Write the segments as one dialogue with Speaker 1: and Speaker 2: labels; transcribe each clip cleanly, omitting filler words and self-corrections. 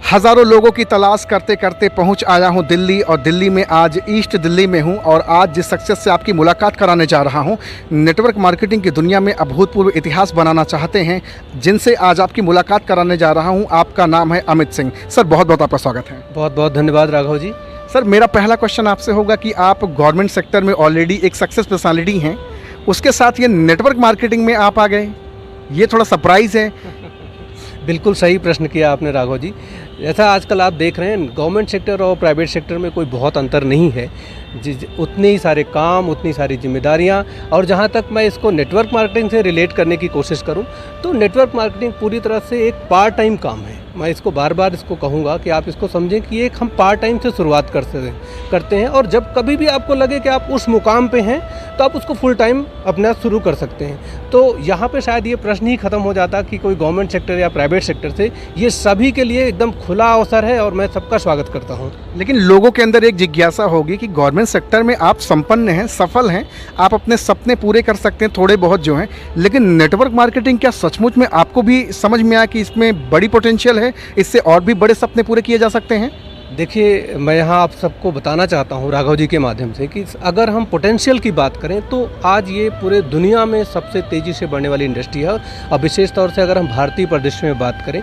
Speaker 1: हज़ारों लोगों की तलाश करते करते पहुंच आया हूं दिल्ली, और दिल्ली में आज ईस्ट दिल्ली में हूं। और आज जिस शख्सियत से आपकी मुलाकात कराने जा रहा हूं, नेटवर्क मार्केटिंग की दुनिया में अभूतपूर्व इतिहास बनाना चाहते हैं, जिनसे आज आपकी मुलाकात कराने जा रहा हूं। आपका नाम है अमित सिंह। सर, बहुत बहुत आपका स्वागत है।
Speaker 2: बहुत बहुत धन्यवाद राघव जी।
Speaker 1: सर, मेरा पहला क्वेश्चन आपसे होगा कि आप गवर्नमेंट सेक्टर में ऑलरेडी एक सक्सेस पर्सनालिटी हैं, उसके साथ ये नेटवर्क मार्केटिंग में आप आ गए, ये थोड़ा सरप्राइज़ है।
Speaker 2: बिल्कुल सही प्रश्न किया आपने राघव जी। जैसा आजकल आप देख रहे हैं, गवर्नमेंट सेक्टर और प्राइवेट सेक्टर में कोई बहुत अंतर नहीं है। उतने ही सारे काम, उतनी सारी जिम्मेदारियां। और जहां तक मैं इसको नेटवर्क मार्केटिंग से रिलेट करने की कोशिश करूं, तो नेटवर्क मार्केटिंग पूरी तरह से एक पार्ट टाइम काम है। मैं इसको बार बार इसको कहूँगा कि आप इसको समझें कि एक हम पार्ट टाइम से शुरुआत करते हैं, और जब कभी भी आपको लगे कि आप उस मुकाम पे हैं तो आप उसको फुल टाइम अपना शुरू कर सकते हैं। तो यहाँ पे शायद ये प्रश्न ही ख़त्म हो जाता कि कोई गवर्नमेंट सेक्टर या प्राइवेट सेक्टर से, ये सभी के लिए एकदम खुला अवसर है और मैं सबका स्वागत करता हूँ।
Speaker 1: लेकिन लोगों के अंदर एक जिज्ञासा होगी कि गवर्नमेंट सेक्टर में आप संपन्न हैं, सफल हैं, आप अपने सपने पूरे कर सकते हैं थोड़े बहुत जो हैं, लेकिन नेटवर्क मार्केटिंग क्या सचमुच में आपको भी समझ में आया कि इसमें बड़ी पोटेंशियल है, इससे और भी बड़े सपने पूरे किए जा सकते हैं?
Speaker 2: देखिए, मैं यहाँ आप सबको बताना चाहता हूँ राघव जी के माध्यम से कि अगर हम पोटेंशियल की बात करें तो आज ये पूरे दुनिया में सबसे तेज़ी से बढ़ने वाली इंडस्ट्री है। और विशेष तौर से अगर हम भारतीय परिदृश्य में बात करें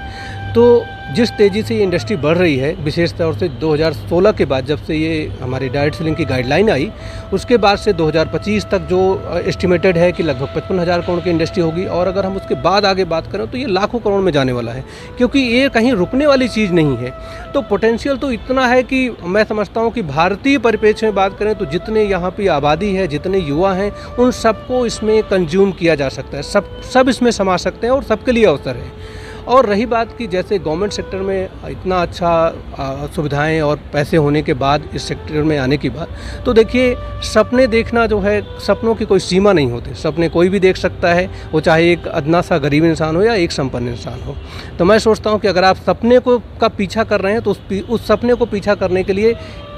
Speaker 2: तो जिस तेज़ी से ये इंडस्ट्री बढ़ रही है, विशेष तौर से 2016 के बाद, जब से ये हमारी डायरेक्ट सेलिंग की गाइडलाइन आई, उसके बाद से 2025 तक जो एस्टिमेटेड है कि लगभग 55,000 करोड़ की इंडस्ट्री होगी। और अगर हम उसके बाद आगे बात करें तो ये लाखों करोड़ में जाने वाला है, क्योंकि ये कहीं रुकने वाली चीज़ नहीं है। तो पोटेंशियल तो इतना है कि मैं समझता हूँ कि भारतीय परिप्रेक्ष्य में बात करें तो जितने यहाँ पर आबादी है, जितने युवा हैं, उन सबको इसमें कंज्यूम किया जा सकता है, सब इसमें समा सकते हैं और सबके लिए अवसर है। और रही बात कि जैसे गवर्नमेंट सेक्टर में इतना अच्छा सुविधाएं और पैसे होने के बाद इस सेक्टर में आने की बात, तो देखिए, सपने देखना जो है, सपनों की कोई सीमा नहीं होती। सपने कोई भी देख सकता है, वो चाहे एक अदना सा गरीब इंसान हो या एक संपन्न इंसान हो। तो मैं सोचता हूँ कि अगर आप सपने का पीछा कर रहे हैं तो उस सपने को पीछा करने के लिए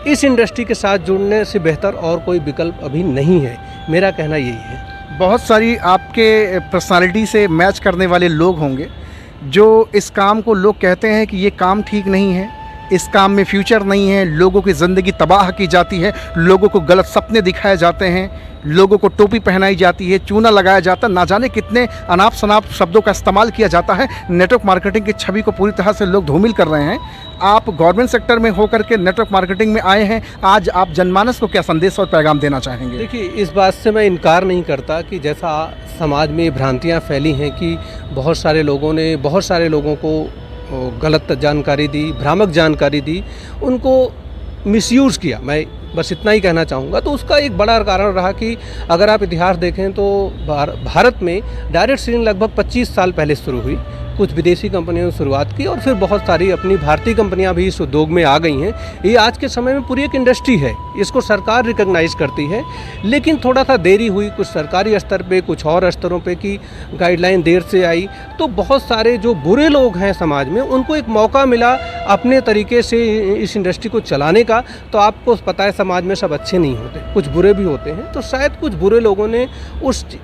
Speaker 2: इस इंडस्ट्री के साथ जुड़ने से बेहतर और कोई विकल्प अभी नहीं है। मेरा कहना यही है।
Speaker 1: बहुत सारी आपके पर्सनालिटी से मैच करने वाले लोग होंगे जो इस काम को लोग कहते हैं कि ये काम ठीक नहीं है, इस काम में फ्यूचर नहीं है, लोगों की ज़िंदगी तबाह की जाती है, लोगों को गलत सपने दिखाए जाते हैं, लोगों को टोपी पहनाई जाती है, चूना लगाया जाता है, ना जाने कितने अनाप शनाप शब्दों का इस्तेमाल किया जाता है। नेटवर्क मार्केटिंग की छवि को पूरी तरह से लोग धूमिल कर रहे हैं। आप गवर्नमेंट सेक्टर में होकर के नेटवर्क मार्केटिंग में आए हैं, आज आप जनमानस को क्या संदेश और पैगाम देना चाहेंगे?
Speaker 2: देखिए, इस बात से मैं इनकार नहीं करता कि जैसा समाज में भ्रांतियाँ फैली हैं कि बहुत सारे लोगों ने बहुत सारे लोगों को गलत जानकारी दी, भ्रामक जानकारी दी, उनको मिसयूज़ किया। मैं बस इतना ही कहना चाहूँगा। तो उसका एक बड़ा कारण रहा कि अगर आप इतिहास देखें तो भारत में डायरेक्ट सेलिंग लगभग 25 साल पहले शुरू हुई। कुछ विदेशी कंपनियों ने शुरुआत की और फिर बहुत सारी अपनी भारतीय कंपनियां भी इस उद्योग में आ गई हैं। ये आज के समय में पूरी एक इंडस्ट्री है, इसको सरकार रिकॉग्नाइज करती है, लेकिन थोड़ा सा देरी हुई, कुछ सरकारी स्तर पे, कुछ और स्तरों पे की गाइडलाइन देर से आई। तो बहुत सारे जो बुरे लोग हैं समाज में, उनको एक मौका मिला अपने तरीके से इस इंडस्ट्री को चलाने का। तो आपको पता है, समाज में सब अच्छे नहीं होते, कुछ बुरे भी होते हैं। तो शायद कुछ बुरे लोगों ने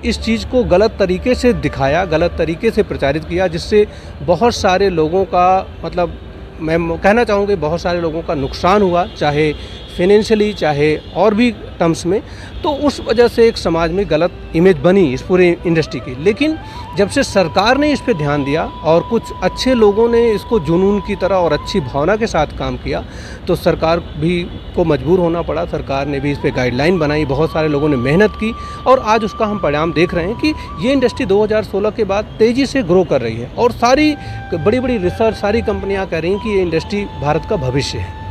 Speaker 2: इस चीज़ को गलत तरीके से दिखाया, गलत तरीके से प्रचारित किया, जिससे बहुत सारे लोगों का, मतलब मैं कहना चाहूँगा, बहुत सारे लोगों का नुकसान हुआ, चाहे फाइनेंशियली, चाहे और भी टर्म्स में। तो उस वजह से एक समाज में गलत इमेज बनी इस पूरे इंडस्ट्री की। लेकिन जब से सरकार ने इस पे ध्यान दिया और कुछ अच्छे लोगों ने इसको जुनून की तरह और अच्छी भावना के साथ काम किया, तो सरकार भी को मजबूर होना पड़ा। सरकार ने भी इस पे गाइडलाइन बनाई, बहुत सारे लोगों ने मेहनत की, और आज उसका हम परिणाम देख रहे हैं कि ये इंडस्ट्री 2016 के बाद तेज़ी से ग्रो कर रही है। और सारी बड़ी बड़ी रिसर्च, सारी कंपनियाँ कह रही हैं कि ये इंडस्ट्री भारत का भविष्य है।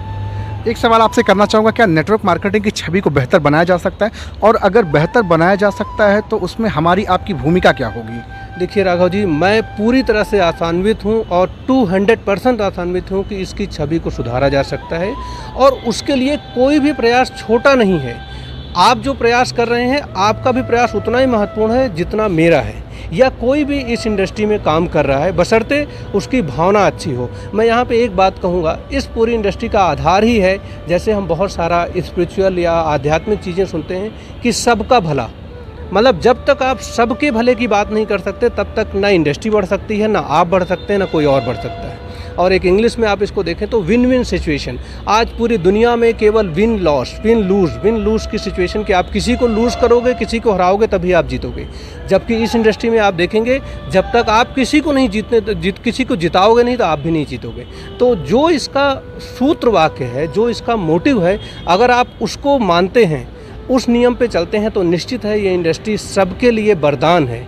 Speaker 1: एक सवाल आपसे करना चाहूँगा, क्या नेटवर्क मार्केटिंग की छवि को बेहतर बनाया जा सकता है, और अगर बेहतर बनाया जा सकता है तो उसमें हमारी आपकी भूमिका क्या होगी?
Speaker 2: देखिए राघव जी, मैं पूरी तरह से आशान्वित हूँ और 200% आशान्वित हूँ कि इसकी छवि को सुधारा जा सकता है, और उसके लिए कोई भी प्रयास छोटा नहीं है। आप जो प्रयास कर रहे हैं, आपका भी प्रयास उतना ही महत्वपूर्ण है जितना मेरा है, या कोई भी इस इंडस्ट्री में काम कर रहा है, बशर्ते उसकी भावना अच्छी हो। मैं यहाँ पे एक बात कहूँगा, इस पूरी इंडस्ट्री का आधार ही है, जैसे हम बहुत सारा स्पिरिचुअल या आध्यात्मिक चीज़ें सुनते हैं कि सबका भला, मतलब जब तक आप सबके भले की बात नहीं कर सकते, तब तक ना इंडस्ट्री बढ़ सकती है, ना आप बढ़ सकते हैं, ना कोई और बढ़ सकता है। और एक इंग्लिश में आप इसको देखें तो विन विन सिचुएशन। आज पूरी दुनिया में केवल विन लूज़ की सिचुएशन कि आप किसी को लूज़ करोगे, किसी को हराओगे तभी आप जीतोगे। जबकि इस इंडस्ट्री में आप देखेंगे जब तक आप किसी को नहीं किसी को जिताओगे नहीं तो आप भी नहीं जीतोगे। तो जो इसका सूत्र वाक्य है, जो इसका मोटिव है, अगर आप उसको मानते हैं, उस नियम पे चलते हैं तो निश्चित है ये इंडस्ट्री सबके लिए वरदान है।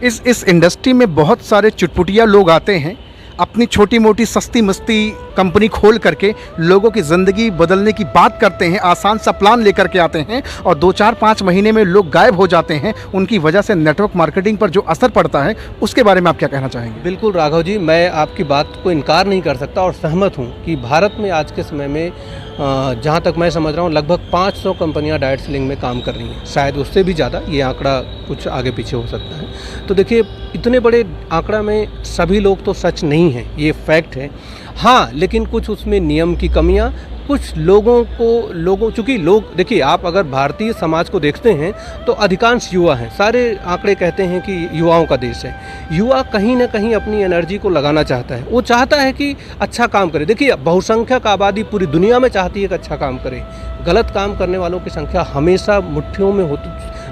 Speaker 1: इस इंडस्ट्री में बहुत सारे चुटपुटिया लोग आते हैं, अपनी छोटी मोटी सस्ती मस्ती कंपनी खोल करके लोगों की ज़िंदगी बदलने की बात करते हैं, आसान सा प्लान लेकर के आते हैं और 2-4-5 महीने में लोग गायब हो जाते हैं। उनकी वजह से नेटवर्क मार्केटिंग पर जो असर पड़ता है उसके बारे में आप क्या कहना चाहेंगे?
Speaker 2: बिल्कुल राघव जी, मैं आपकी बात को इनकार नहीं कर सकता और सहमत हूँ कि भारत में आज के समय में जहाँ तक मैं समझ रहा हूँ लगभग 500 कंपनियाँ डायरेक्ट सेलिंग में काम कर रही हैं, शायद उससे भी ज़्यादा, ये आंकड़ा कुछ आगे पीछे हो सकता है। तो देखिए इतने बड़े आंकड़ा में सभी लोग तो सच नहीं हैं, ये फैक्ट है। हाँ, लेकिन कुछ उसमें नियम की कमियाँ, कुछ लोगों चूँकि लोग देखिए, आप अगर भारतीय समाज को देखते हैं तो अधिकांश युवा हैं। सारे आंकड़े कहते हैं कि युवाओं का देश है। युवा कहीं ना कहीं अपनी एनर्जी को लगाना चाहता है, वो चाहता है कि अच्छा काम करे। देखिए बहुसंख्यक आबादी पूरी दुनिया में चाहती है कि अच्छा काम करे। गलत काम करने वालों की संख्या हमेशा मुट्ठियों में होती,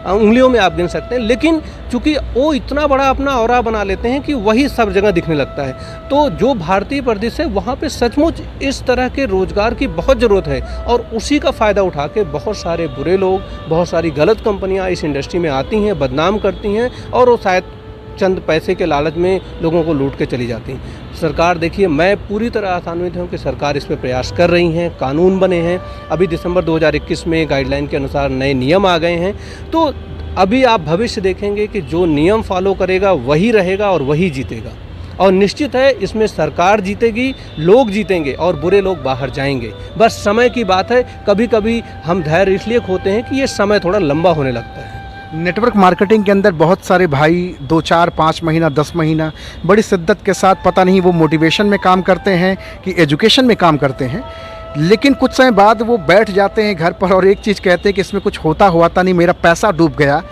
Speaker 2: उंगलियों में आप गिन सकते हैं, लेकिन चूँकि वो इतना बड़ा अपना ऑरा बना लेते हैं कि वही सब जगह दिखने लगता है। तो जो भारतीय प्रदेश है वहाँ पे सचमुच इस तरह के रोज़गार की बहुत ज़रूरत है और उसी का फ़ायदा उठा के बहुत सारे बुरे लोग, बहुत सारी गलत कंपनियाँ इस इंडस्ट्री में आती हैं, बदनाम करती हैं और वो शायद चंद पैसे के लालच में लोगों को लूट के चली जाती हैं। सरकार देखिए, मैं पूरी तरह आशान्वित हूँ कि सरकार इस पे प्रयास कर रही हैं, कानून बने हैं। अभी दिसंबर 2021 में गाइडलाइन के अनुसार नए नियम आ गए हैं। तो अभी आप भविष्य देखेंगे कि जो नियम फॉलो करेगा वही रहेगा और वही जीतेगा। और निश्चित है इसमें सरकार जीतेगी, लोग जीतेंगे और बुरे लोग बाहर जाएंगे। बस समय की बात है। कभी कभी हम धैर्य इसलिए खोते हैं कि ये समय थोड़ा लंबा होने लगता है।
Speaker 1: नेटवर्क मार्केटिंग के अंदर बहुत सारे भाई 2-4-5 महीना 10 महीना बड़ी शिद्दत के साथ, पता नहीं वो मोटिवेशन में काम करते हैं कि एजुकेशन में काम करते हैं, लेकिन कुछ समय बाद वो बैठ जाते हैं घर पर और एक चीज़ कहते हैं कि इसमें कुछ होता नहीं, मेरा पैसा डूब गया,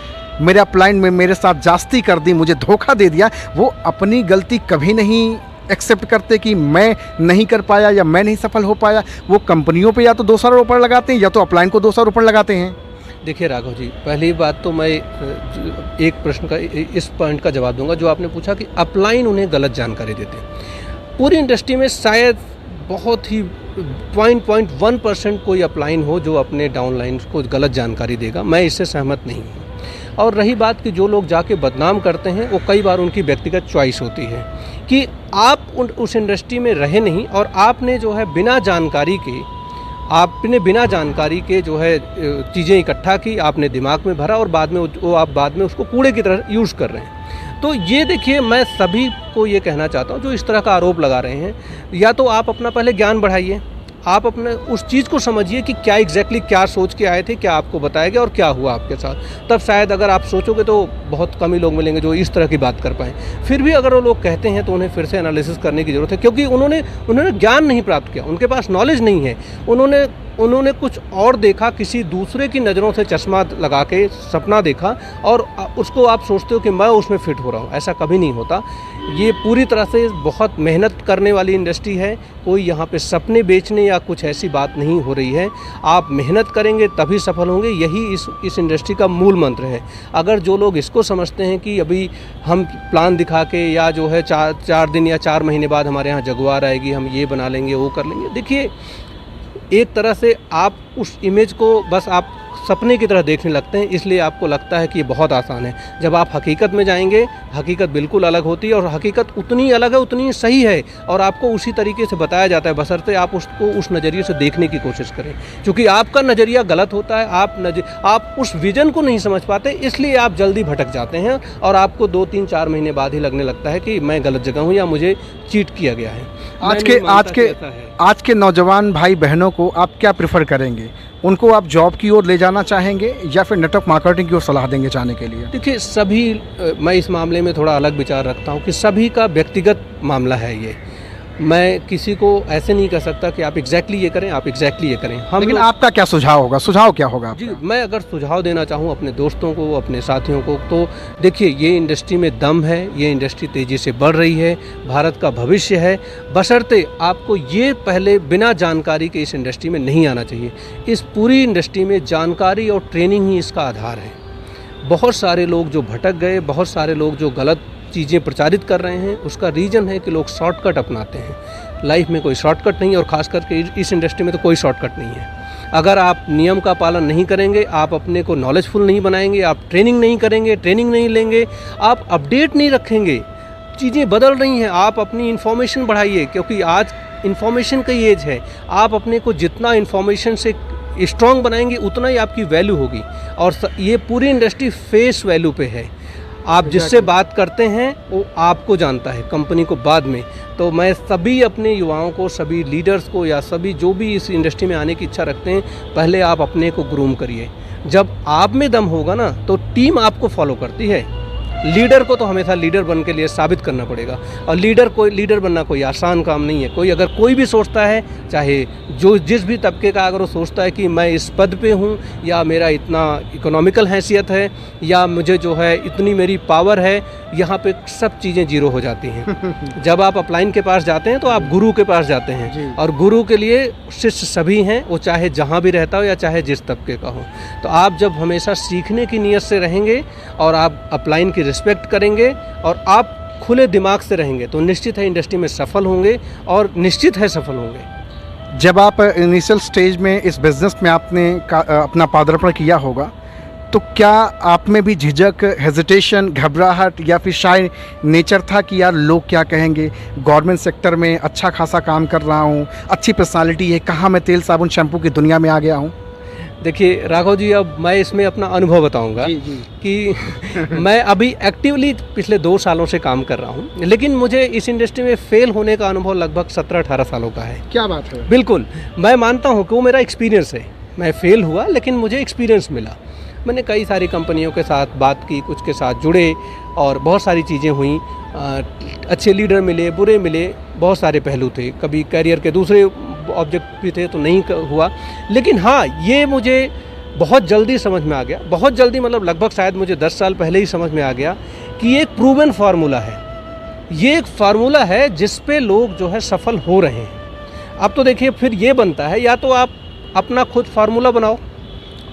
Speaker 1: मेरे अपलाइन में मेरे साथ जास्ती कर दी, मुझे धोखा दे दिया। वो अपनी गलती कभी नहीं एक्सेप्ट करते कि मैं नहीं कर पाया या मैं नहीं सफल हो पाया। वो कंपनियों पे या तो दोषारोपण लगाते हैं या तो अपलाइन को दोषारोपण लगाते हैं।
Speaker 2: देखिए राघव जी, पहली बात तो मैं एक प्रश्न का इस पॉइंट का जवाब दूंगा जो आपने पूछा कि अपलाइन उन्हें गलत जानकारी देते हैं। पूरी इंडस्ट्री में शायद बहुत ही 0.1% कोई अपलाइन हो जो अपने डाउनलाइन को गलत जानकारी देगा। मैं इससे सहमत नहीं हूँ। और रही बात कि जो लोग जाके बदनाम करते हैं, वो कई बार उनकी व्यक्तिगत चॉइस होती है कि आप उस इंडस्ट्री में रहे नहीं और आपने जो है बिना जानकारी के जो है चीज़ें इकट्ठा की, आपने दिमाग में भरा और बाद में उसको कूड़े की तरह यूज़ कर रहे हैं। तो ये देखिए, मैं सभी को ये कहना चाहता हूँ जो इस तरह का आरोप लगा रहे हैं, या तो आप अपना पहले ज्ञान बढ़ाइए, आप अपने उस चीज़ को समझिए कि क्या एग्जैक्टली क्या सोच के आए थे, क्या आपको बताया गया और क्या हुआ आपके साथ। तब शायद अगर आप सोचोगे तो बहुत कम ही लोग मिलेंगे जो इस तरह की बात कर पाएँ। फिर भी अगर वो लोग कहते हैं तो उन्हें फिर से एनालिसिस करने की ज़रूरत है, क्योंकि उन्होंने ज्ञान नहीं प्राप्त किया, उनके पास नॉलेज नहीं है। उन्होंने कुछ और देखा, किसी दूसरे की नज़रों से चश्मा लगा के सपना देखा और उसको आप सोचते हो कि मैं उसमें फिट हो रहा हूँ। ऐसा कभी नहीं होता। ये पूरी तरह से बहुत मेहनत करने वाली इंडस्ट्री है। कोई यहाँ पे सपने बेचने या कुछ ऐसी बात नहीं हो रही है। आप मेहनत करेंगे तभी सफल होंगे, यही इस इंडस्ट्री का मूल मंत्र है। अगर जो लोग इसको समझते हैं कि अभी हम प्लान दिखा के या जो है 4 दिन या 4 महीने बाद हमारे यहाँ जगुआर आएगी, हम ये बना लेंगे, वो कर लेंगे, देखिए एक तरह से आप उस इमेज को बस आप सपने की तरह देखने लगते हैं, इसलिए आपको लगता है कि ये बहुत आसान है। जब आप हकीकत में जाएंगे, हकीकत बिल्कुल अलग होती है और हकीकत उतनी अलग है, उतनी सही है और आपको उसी तरीके से बताया जाता है, बशर्ते आप उसको उस नज़रिए से देखने की कोशिश करें। क्योंकि आपका नज़रिया गलत होता है, आप उस विज़न को नहीं समझ पाते, इसलिए आप जल्दी भटक जाते हैं और आपको 2-3-4 महीने बाद ही लगने लगता है कि मैं गलत जगह हूँ या मुझे चीट किया गया है।
Speaker 1: आज के नौजवान भाई बहनों को आप क्या प्रेफर करेंगे? उनको आप जॉब की ओर ले जाना चाहेंगे या फिर नेटवर्क मार्केटिंग की ओर सलाह देंगे जाने के लिए?
Speaker 2: देखिए मैं इस मामले में थोड़ा अलग विचार रखता हूँ कि सभी का व्यक्तिगत मामला है ये। मैं किसी को ऐसे नहीं कह सकता कि आप एग्जैक्टली ये करें, आप एग्जैक्टली ये करें।
Speaker 1: लेकिन आपका क्या सुझाव होगा, सुझाव क्या होगा
Speaker 2: जी,
Speaker 1: आपका?
Speaker 2: मैं अगर सुझाव देना चाहूँ अपने दोस्तों को, अपने साथियों को, तो देखिए ये इंडस्ट्री में दम है, ये इंडस्ट्री तेज़ी से बढ़ रही है, भारत का भविष्य है, बशर्ते आपको ये पहले बिना जानकारी के इस इंडस्ट्री में नहीं आना चाहिए। इस पूरी इंडस्ट्री में जानकारी और ट्रेनिंग ही इसका आधार है। बहुत सारे लोग जो भटक गए, बहुत सारे लोग जो गलत चीज़ें प्रचारित कर रहे हैं, उसका रीज़न है कि लोग शॉर्टकट अपनाते हैं। लाइफ में कोई शॉर्टकट नहीं है, और ख़ास करके इस इंडस्ट्री में तो कोई शॉर्टकट नहीं है। अगर आप नियम का पालन नहीं करेंगे, आप अपने को नॉलेजफुल नहीं बनाएंगे, आप ट्रेनिंग नहीं करेंगे, ट्रेनिंग नहीं लेंगे, आप अपडेट नहीं रखेंगे, चीज़ें बदल रही हैं, आप अपनी इन्फॉर्मेशन बढ़ाइए, क्योंकि आज इन्फॉर्मेशन का एज है। आप अपने को जितना इन्फॉर्मेशन से स्ट्रॉन्ग बनाएंगे उतना ही आपकी वैल्यू होगी। और ये पूरी इंडस्ट्री फेस वैल्यू पे है। आप जिससे बात करते हैं वो आपको जानता है, कंपनी को बाद में। तो मैं सभी अपने युवाओं को, सभी लीडर्स को, या सभी जो भी इस इंडस्ट्री में आने की इच्छा रखते हैं, पहले आप अपने को ग्रूम करिए। जब आप में दम होगा ना, तो टीम आपको फॉलो करती है। लीडर को तो हमेशा लीडर बन के लिए साबित करना पड़ेगा, और लीडर बनना कोई आसान काम नहीं है। कोई भी सोचता है, चाहे जिस भी तबके का, अगर वो सोचता है कि मैं इस पद पे हूँ, या मेरा इतना इकोनॉमिकल हैसियत है, या मुझे जो है इतनी मेरी पावर है, यहाँ पे सब चीज़ें जीरो हो जाती हैं। जब आप अपलाइन के पास जाते हैं तो आप गुरु के पास जाते हैं, और गुरु के लिए शिष्य सभी हैं, वो चाहे जहाँ भी रहता हो या चाहे जिस तबके का हो। तो आप जब हमेशा सीखने की नीयत से रहेंगे, और आप अपलाइन की रिस्पेक्ट करेंगे, और आप खुले दिमाग से रहेंगे, तो निश्चित है इंडस्ट्री में सफल होंगे, और निश्चित है सफल होंगे।
Speaker 1: जब आप इनिशियल स्टेज में इस बिज़नेस में आपने अपना पदार्पण किया होगा, तो क्या आप में भी झिझक, हेजिटेशन, घबराहट या फिर शाय नेचर था कि यार लोग क्या कहेंगे, गवर्नमेंट सेक्टर में अच्छा खासा काम कर रहा हूँ, अच्छी पर्सनालिटी है, कहाँ मैं तेल साबुन शैम्पू की दुनिया में आ गया हूँ?
Speaker 2: देखिए राघव जी, अब मैं इसमें अपना अनुभव बताऊंगा कि मैं अभी एक्टिवली पिछले 2 सालों से काम कर रहा हूं, लेकिन मुझे इस इंडस्ट्री में फेल होने का अनुभव लगभग 17-18 सालों का है।
Speaker 1: क्या बात है?
Speaker 2: बिल्कुल, मैं मानता हूं कि वो मेरा एक्सपीरियंस है। मैं फेल हुआ, लेकिन मुझे एक्सपीरियंस मिला। मैंने कई सारी कंपनियों के साथ बात की, कुछ के साथ जुड़े, और बहुत सारी चीज़ें हुई। अच्छे लीडर मिले, बुरे मिले, बहुत सारे पहलू थे। कभी करियर के दूसरे ऑब्जेक्ट भी थे तो नहीं हुआ। लेकिन हाँ, ये मुझे बहुत जल्दी समझ में आ गया, बहुत जल्दी मतलब लगभग शायद मुझे 10 साल पहले ही समझ में आ गया कि ये एक प्रूवन फार्मूला है। ये एक फार्मूला है जिस पे लोग जो है सफल हो रहे हैं। अब तो देखिए फिर ये बनता है, या तो आप अपना खुद फार्मूला बनाओ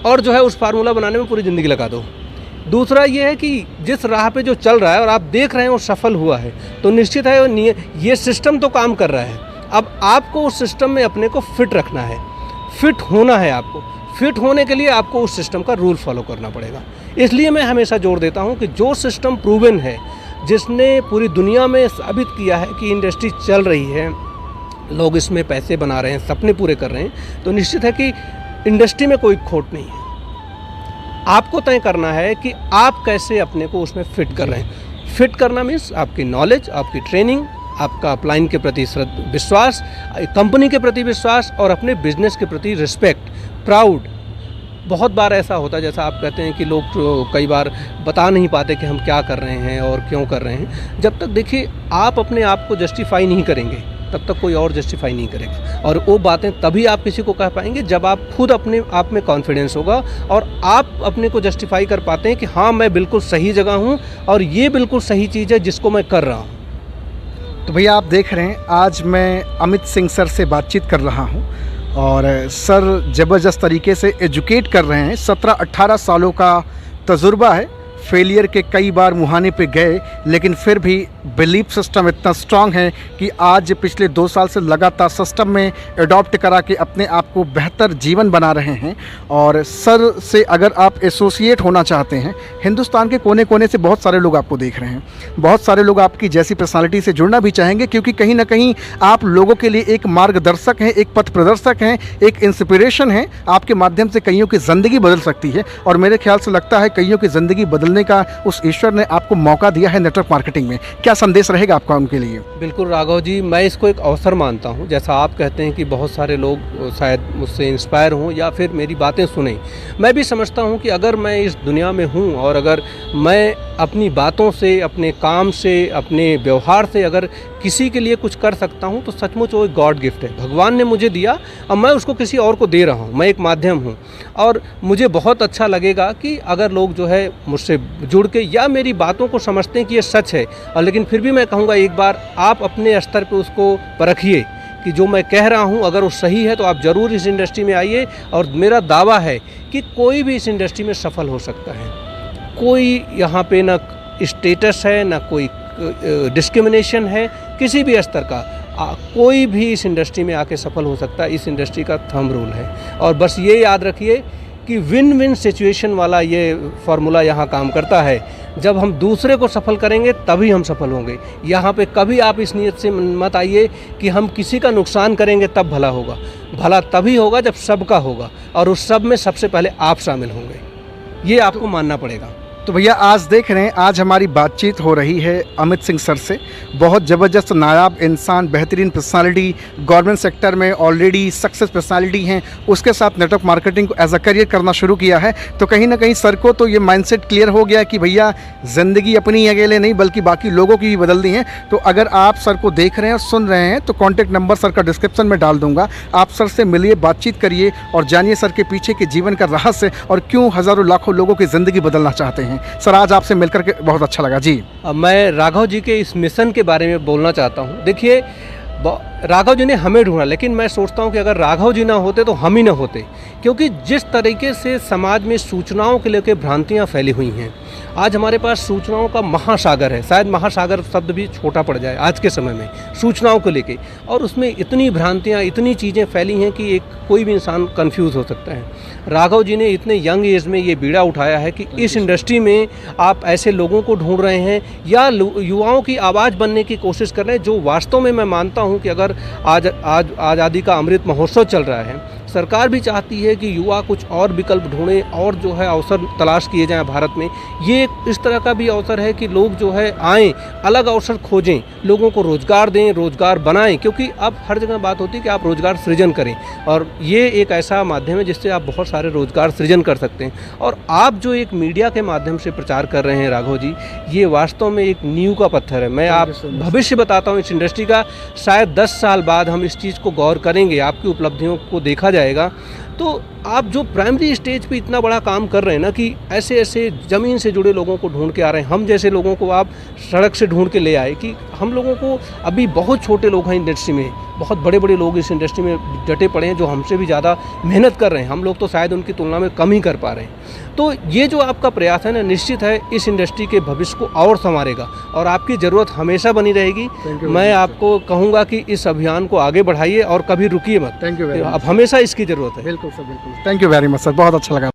Speaker 2: और जो है उस फार्मूला बनाने में पूरी ज़िंदगी लगा दो। दूसरा ये है कि जिस राह पे जो चल रहा है और आप देख रहे हैं वो सफल हुआ है, तो निश्चित है ये सिस्टम तो काम कर रहा है। अब आपको उस सिस्टम में अपने को फिट रखना है, फिट होना है। आपको फिट होने के लिए आपको उस सिस्टम का रूल फॉलो करना पड़ेगा। इसलिए मैं हमेशा जोर देता हूँ कि जो सिस्टम प्रूवन है, जिसने पूरी दुनिया में साबित किया है कि इंडस्ट्री चल रही है, लोग इसमें पैसे बना रहे हैं, सपने पूरे कर रहे हैं, तो निश्चित है कि इंडस्ट्री में कोई खोट नहीं है। आपको तय करना है कि आप कैसे अपने को उसमें फिट कर रहे हैं। फिट करना मीन्स आपकी नॉलेज, आपकी ट्रेनिंग, आपका अपलाइन के प्रति विश्वास, कंपनी के प्रति विश्वास, और अपने बिजनेस के प्रति रिस्पेक्ट, प्राउड। बहुत बार ऐसा होता है, जैसा आप कहते हैं कि लोग कई बार बता नहीं पाते कि हम क्या कर रहे हैं और क्यों कर रहे हैं। जब तक देखिए आप अपने आप को जस्टिफाई नहीं करेंगे, तब तक कोई और जस्टिफाई नहीं करेगा। और वो बातें तभी आप किसी को कह पाएंगे जब आप खुद अपने आप में कॉन्फिडेंस होगा, और आप अपने को जस्टिफाई कर पाते हैं कि हाँ, मैं बिल्कुल सही जगह हूँ, और ये बिल्कुल सही चीज़ है जिसको मैं कर रहा हूँ।
Speaker 1: तो भैया आप देख रहे हैं, आज मैं अमित सिंह सर से बातचीत कर रहा हूं, और सर ज़बरदस्त तरीके से एजुकेट कर रहे हैं। 17-18 सालों का तजुर्बा है, फेलियर के कई बार मुहाने पे गए, लेकिन फिर भी बिलीफ सिस्टम इतना स्ट्रांग है कि आज पिछले 2 साल से लगातार सिस्टम में अडॉप्ट करा के अपने आप को बेहतर जीवन बना रहे हैं। और सर से अगर आप एसोसिएट होना चाहते हैं, हिंदुस्तान के कोने कोने से बहुत सारे लोग आपको देख रहे हैं, बहुत सारे लोग आपकी जैसी पर्सनालिटी से जुड़ना भी चाहेंगे, क्योंकि कहीं ना कहीं आप लोगों के लिए एक मार्गदर्शक हैं, एक पथ प्रदर्शक हैं, एक इंस्पिरेशन है। आपके माध्यम से कईयों की ज़िंदगी बदल सकती है, और मेरे ख्याल से लगता है कईयों की ज़िंदगी बदलने का उस ईश्वर ने आपको मौका दिया है नेटवर्क मार्केटिंग में। क्या क्या संदेश रहेगा आपका उनके लिए?
Speaker 2: बिल्कुल राघव जी, मैं इसको एक अवसर मानता हूँ। जैसा आप कहते हैं कि बहुत सारे लोग शायद मुझसे इंस्पायर हों या फिर मेरी बातें सुनें, मैं भी समझता हूँ कि अगर मैं इस दुनिया में हूँ और अगर मैं अपनी बातों से, अपने काम से, अपने व्यवहार से अगर किसी के लिए कुछ कर सकता हूँ तो सचमुच वो एक गॉड गिफ्ट है। भगवान ने मुझे दिया और मैं उसको किसी और को दे रहा हूँ। मैं एक माध्यम हूँ और मुझे बहुत अच्छा लगेगा कि अगर लोग जो है मुझसे जुड़ के या मेरी बातों को समझते हैं कि ये सच है, और लेकिन फिर भी मैं कहूँगा एक बार आप अपने स्तर पे उसको परखिए कि जो मैं कह रहा हूँ अगर वो सही है तो आप ज़रूर इस इंडस्ट्री में आइए। और मेरा दावा है कि कोई भी इस इंडस्ट्री में सफल हो सकता है। कोई यहाँ पे ना स्टेटस है, ना कोई डिस्क्रिमिनेशन है किसी भी स्तर का। कोई भी इस इंडस्ट्री में आके सफल हो सकता है। इस इंडस्ट्री का थंब रूल है। और बस ये याद रखिए कि विन विन सिचुएशन वाला ये फार्मूला यहाँ काम करता है। जब हम दूसरे को सफल करेंगे तभी हम सफल होंगे। यहाँ पे कभी आप इस नीयत से मत आइए कि हम किसी का नुकसान करेंगे तब भला होगा। भला तभी होगा जब सबका होगा, और उस सब में सबसे पहले आप शामिल होंगे। ये आपको मानना पड़ेगा।
Speaker 1: तो भैया आज देख रहे हैं, आज हमारी बातचीत हो रही है अमित सिंह सर से। बहुत ज़बरदस्त नायाब इंसान, बेहतरीन पर्सनालिटी, गवर्नमेंट सेक्टर में ऑलरेडी सक्सेस पर्सनालिटी हैं, उसके साथ नेटवर्क मार्केटिंग को एज अ करियर करना शुरू किया है। तो कहीं ना कहीं सर को तो ये माइंडसेट क्लियर हो गया कि भैया ज़िंदगी अपनी अकेले नहीं बल्कि बाकी लोगों की भी बदलनी है। तो अगर आप सर को देख रहे हैं और सुन रहे हैं तो कॉन्टैक्ट नंबर सर का डिस्क्रिप्शन में डाल दूंगा। आप सर से मिलिए, बातचीत करिए और जानिए सर के पीछे के जीवन का रहस्य और क्यों हज़ारों लाखों लोगों की ज़िंदगी बदलना चाहते हैं। सर आज आपसे मिलकर के बहुत अच्छा लगा जी।
Speaker 2: मैं राघव जी के इस मिशन के बारे में बोलना चाहता हूँ। देखिए, राघव जी ने हमें ढूंढा, लेकिन मैं सोचता हूँ कि अगर राघव जी ना होते तो हम ही ना होते। क्योंकि जिस तरीके से समाज में सूचनाओं के लेकर भ्रांतियाँ फैली हुई हैं, आज हमारे पास सूचनाओं का महासागर है। शायद महासागर शब्द भी छोटा पड़ जाए आज के समय में सूचनाओं को लेके, और उसमें इतनी भ्रांतियाँ, इतनी चीज़ें फैली हैं कि एक कोई भी इंसान कंफ्यूज हो सकता है। राघव जी ने इतने यंग एज में ये बीड़ा उठाया है कि इस इंडस्ट्री में आप ऐसे लोगों को ढूंढ रहे हैं या युवाओं की आवाज़ बनने की कोशिश कर रहे हैं, जो वास्तव में मैं मानता हूँ कि अगर आज आज़ादी का अमृत महोत्सव चल रहा है, सरकार भी चाहती है कि युवा कुछ और विकल्प ढूंढें और जो है अवसर तलाश किए जाएं भारत में। ये इस तरह का भी अवसर है कि लोग जो है आएँ, अलग अवसर खोजें, लोगों को रोज़गार दें, रोज़गार बनाएं। क्योंकि अब हर जगह बात होती है कि आप रोज़गार सृजन करें, और ये एक ऐसा माध्यम है जिससे आप बहुत सारे रोज़गार सृजन कर सकते हैं। और आप जो एक मीडिया के माध्यम से प्रचार कर रहे हैं राघव जी, ये वास्तव में एक नींव का पत्थर है। मैं आप भविष्य बताता हूँ इस इंडस्ट्री का। शायद 10 साल बाद हम इस चीज़ को गौर करेंगे, आपकी उपलब्धियों को देखा जाएगा। तो आप जो प्राइमरी स्टेज पे इतना बड़ा काम कर रहे हैं ना, कि ऐसे ऐसे ज़मीन से जुड़े लोगों को ढूंढ के आ रहे हैं, हम जैसे लोगों को आप सड़क से ढूंढ के ले आए, कि हम लोगों को अभी बहुत छोटे लोग हैं इंडस्ट्री में, बहुत बड़े बड़े लोग इस इंडस्ट्री में डटे पड़े हैं जो हमसे भी ज़्यादा मेहनत कर रहे हैं। हम लोग तो शायद उनकी तुलना में कम ही कर पा रहे हैं। तो ये जो आपका प्रयास है ना, निश्चित है इस इंडस्ट्री के भविष्य को और संवारेगा, और आपकी ज़रूरत हमेशा बनी रहेगी। मैं आपको कहूँगा कि इस अभियान को आगे बढ़ाइए और कभी रुकिए मत।
Speaker 1: Thank you very much.
Speaker 2: अब हमेशा इसकी ज़रूरत है।
Speaker 1: बिल्कुल सर, बिल्कुल। Thank you very much sir, बहुत अच्छा लगा।